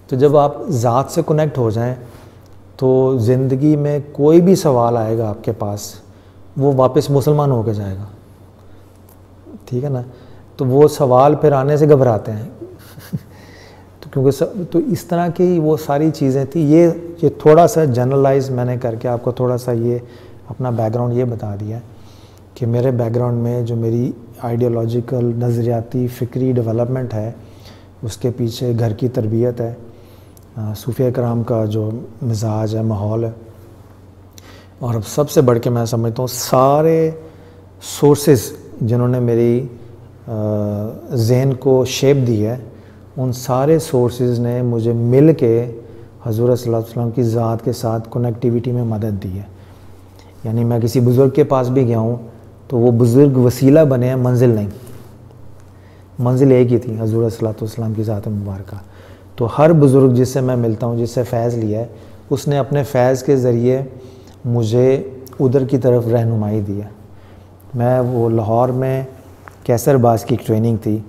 तो जब आप ज़ात से कनेक्ट हो जाएं तो ज़िंदगी में कोई भी सवाल आएगा आपके पास, वो वापस मुसलमान होकर जाएगा, ठीक है ना। तो वो सवाल फिर आने से घबराते हैं तो क्योंकि तो इस तरह की वो सारी चीज़ें थी। ये थोड़ा सा जनरलाइज मैंने करके आपको थोड़ा सा ये अपना बैकग्राउंड ये बता दिया कि मेरे बैकग्राउंड में जो मेरी आइडियोलॉजिकल नज़रियाती फ़िक्री डेवलपमेंट है, उसके पीछे घर की तरबियत है, सूफिया कराम का जो मिजाज है, माहौल है, और अब सबसे बढ़ के मैं समझता हूँ सारे सोर्सेस जिन्होंने मेरी ज़हन को शेप दी है, उन सारे सोर्सेज ने मुझे मिल के हज़ूर सल्लल्लाहु अलैहि वसल्लम की ज़ात के साथ कनेक्टिविटी में मदद दी है। यानी मैं किसी बुज़ुर्ग के पास भी गया हूँ तो वो बुज़ुर्ग वसीला बने हैं, मंजिल नहीं। मंजिल एक ही थी, हज़ूर सल्लल्लाहु अलैहि वसल्लम की ज़ात मुबारक। तो हर बुज़ुर्ग जिससे मैं मिलता हूँ, जिससे फ़ैज़ लिया है, उसने अपने फ़ैज़ के ज़रिए मुझे उधर की तरफ रहनुमाई दी है। मैं वो लाहौर में कैसरबाज की ट्रेनिंग थी,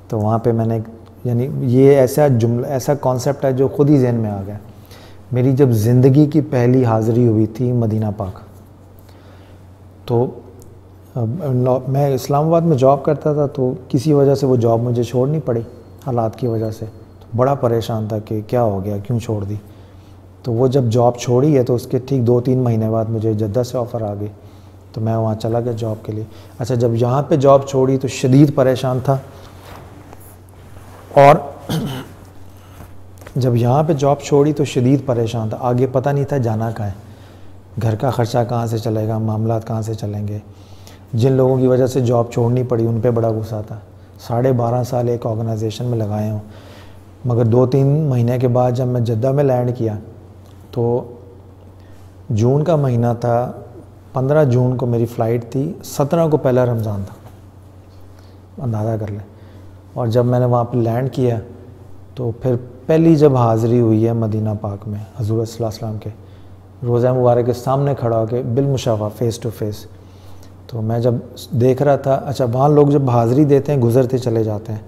तो वहाँ पे मैंने, यानी ये ऐसा कॉन्सेप्ट है जो ख़ुद ही जहन में आ गया। मेरी जब ज़िंदगी की पहली हाज़िरी हुई थी मदीना पाक, तो मैं इस्लामाबाद में जॉब करता था, तो किसी वजह से वो जॉब मुझे छोड़नी पड़ी, हालात की वजह से। तो बड़ा परेशान था कि क्या हो गया, क्यों छोड़ दी। तो वो जब जॉब छोड़ी है तो उसके ठीक 2-3 महीने बाद मुझे जद्दा से ऑफ़र आ गई, तो मैं वहाँ चला गया जॉब के लिए। अच्छा, जब यहाँ पे जॉब छोड़ी तो शदीद परेशान था, और जब यहाँ पे जॉब छोड़ी तो शदीद परेशान था। आगे पता नहीं था जाना कहाँ है, घर का ख़र्चा कहाँ से चलेगा, मामलात कहाँ से चलेंगे। जिन लोगों की वजह से जॉब छोड़नी पड़ी उन पे बड़ा गुस्सा था। 12.5 साल एक ऑर्गेनाइजेशन में लगाए हूँ, मगर 2-3 महीने के बाद जब मैं जद्दा में लैंड किया तो जून का महीना था, 15 जून को मेरी फ़्लाइट थी, 17 को पहला रमज़ान था, अंदाज़ा कर लें। और जब मैंने वहाँ पर लैंड किया तो फिर पहली जब हाज़िरी हुई है मदीना पाक में हज़ूर सल्लल्लाहु अलैहि वसल्लम के रोज़ा मुबारक के सामने खड़ा होकर बिलमुशाफ़ा फ़ेस टू फेस, तो मैं जब देख रहा था, अच्छा वहाँ लोग जब हाज़िरी देते हैं गुज़रते चले जाते हैं,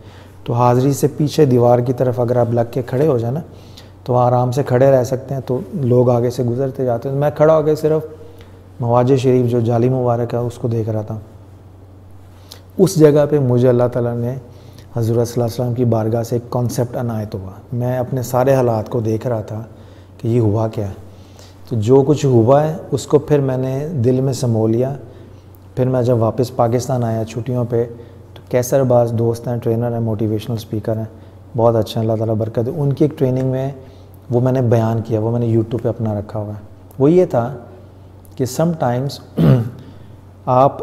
तो हाज़िरी से पीछे दीवार की तरफ अगर आप लग के खड़े हो जाए ना तो आराम से खड़े रह सकते हैं, तो लोग आगे से गुज़रते जाते हैं। मैं खड़ा होकर सिर्फ मवाजे शरीफ जो जाली मुबारक है उसको देख रहा था। उस जगह पे मुझे अल्लाह ताला ने हज़रत सल्लल्लाहु अलैहि वसल्लम की बारगाह से एक कॉन्सेप्ट अनायत हुआ। मैं अपने सारे हालात को देख रहा था कि ये हुआ क्या है। तो जो कुछ हुआ है उसको फिर मैंने दिल में समो लिया। फिर मैं जब वापस पाकिस्तान आया छुट्टियों पे, तो कैसरबाज दोस्त हैं, ट्रेनर हैं, मोटिवेशनल स्पीकर हैं, बहुत अच्छे हैं, अल्लाह ताला बरकत है। उनकी एक ट्रेनिंग में वो मैंने बयान किया, वो मैंने यूट्यूब पे अपना रखा हुआ है। वो ये था कि समटाइम्स आप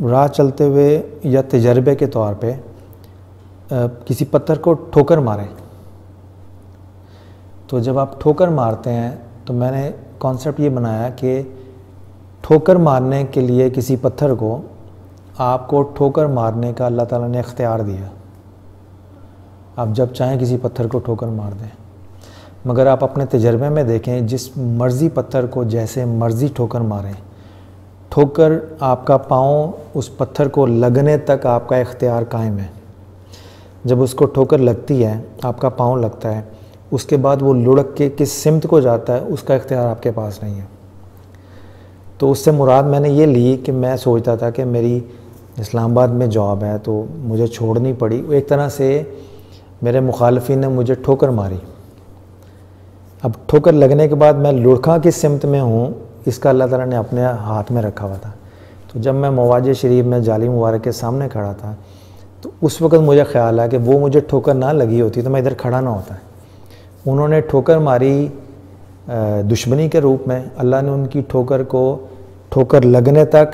राह चलते हुए या तजर्बे के तौर पे किसी पत्थर को ठोकर मारें, तो जब आप ठोकर मारते हैं तो मैंने कॉन्सेप्ट ये बनाया कि ठोकर मारने के लिए किसी पत्थर को आपको ठोकर मारने का अल्लाह ताला ने इख्तियार दिया। आप जब चाहें किसी पत्थर को ठोकर मार दें, मगर आप अपने तजर्बे में देखें, जिस मर्ज़ी पत्थर को जैसे मर्ज़ी ठोकर मारें, ठोकर आपका पाँव उस पत्थर को लगने तक आपका इख्तियार कायम है। जब उसको ठोकर लगती है, आपका पाँव लगता है, उसके बाद वो लुढ़क के किस सिमत को जाता है उसका इख्तियार आपके पास नहीं है। तो उससे मुराद मैंने ये ली कि मैं सोचता था कि मेरी इस्लामाबाद में जॉब है तो मुझे छोड़नी पड़ी। एक तरह से मेरे मुखालफिन ने मुझे ठोकर मारी। अब ठोकर लगने के बाद मैं लुढ़का किस सिमत में हूँ इसका अल्लाह ताला ने अपने हाथ में रखा हुआ था। तो जब मैं मवाजे शरीफ में जाली मुबारक के सामने खड़ा था तो उस वक़्त मुझे ख़्याल आया कि वो मुझे ठोकर ना लगी होती तो मैं इधर खड़ा ना होता। उन्होंने ठोकर मारी दुश्मनी के रूप में। अल्लाह ने उनकी ठोकर को ठोकर लगने तक,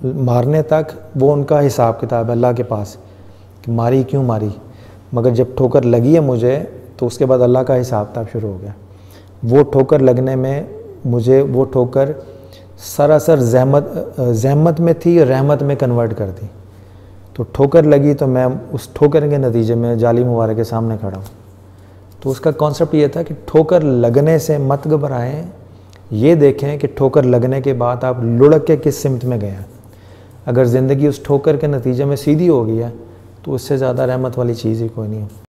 मारने तक वो उनका हिसाब किताब है अल्लाह के पास कि मारी क्यों मारी, मगर जब ठोकर लगी है मुझे तो उसके बाद अल्लाह का हिसाब किताब शुरू हो गया। वो ठोकर लगने में मुझे वो ठोकर सरासर ज़हमत में थी, रहमत में कन्वर्ट कर दी। तो ठोकर लगी तो मैं उस ठोकर के नतीजे में जाली मुबारक के सामने खड़ा हूँ। तो उसका कॉन्सेप्ट ये था कि ठोकर लगने से मत घबराएं, ये देखें कि ठोकर लगने के बाद आप लुढ़क के किस सिमत में गए हैं। अगर ज़िंदगी उस ठोकर के नतीजे में सीधी हो गई है तो उससे ज़्यादा रहमत वाली चीज़ ही कोई नहीं है।